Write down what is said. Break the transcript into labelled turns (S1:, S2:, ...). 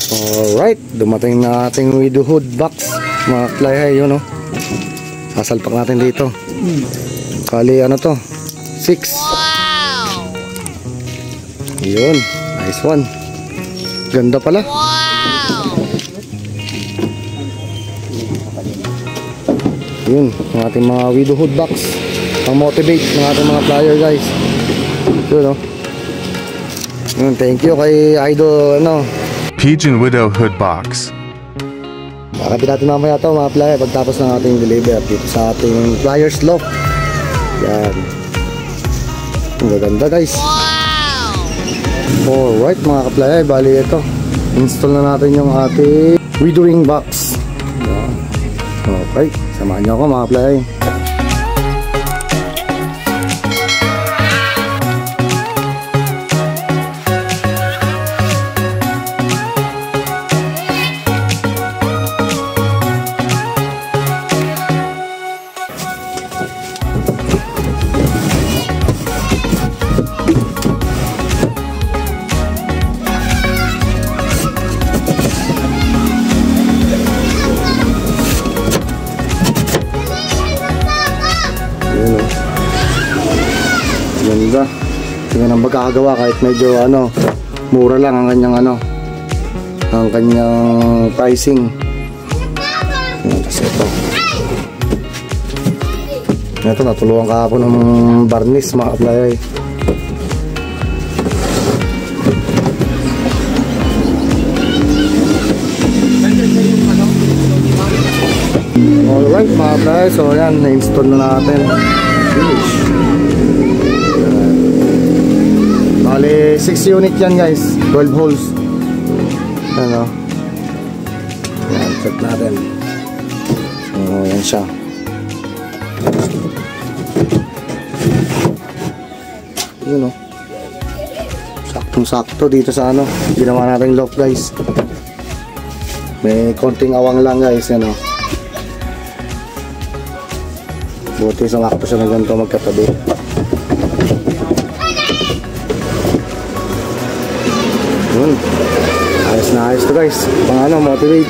S1: Alright, dumating na ating widowhood box mga fly yun no. Sasalpak natin dito. Kali ano to 6. Wow! Yun, nice one. Ganda pala. Wow! Yun, ang ating mga widowhood box. Ang motivate ng ating mga flyer guys. Yun no. Yun, thank you kay Idol ano
S2: Pigeon Widow Hood Box.
S1: Makapit natin mamaya ito mga flyer pagtapos ng ating deliver dito sa ating flyers loft. Yan. Ang gaganda guys. Wow! Alright mga ka-flyer, bali ito. Install na natin yung ating widowing box. Yan. Okay, samahan nyo ako mga ka-flyer. Ganda. Tingnan ang magkakagawa kahit medyo ano, mura lang ang kanyang ano, ang kanyang pricing. Tapos ito natulungan ka po ng barnis mga ka-flyer. Alright mga ka-flyer, so yan, na-install na natin. Finish. Bali 6 unit yan guys, 12 holes. Ano? Yan, check natin. So yan siya. Yun o. Saktong sakto dito sa ano ginawa natin loft guys. May konting awang lang guys. Yan o. Buti isang akto siya na ganito magkatabi. Ayos na ayos to guys. Pang ano, motivate.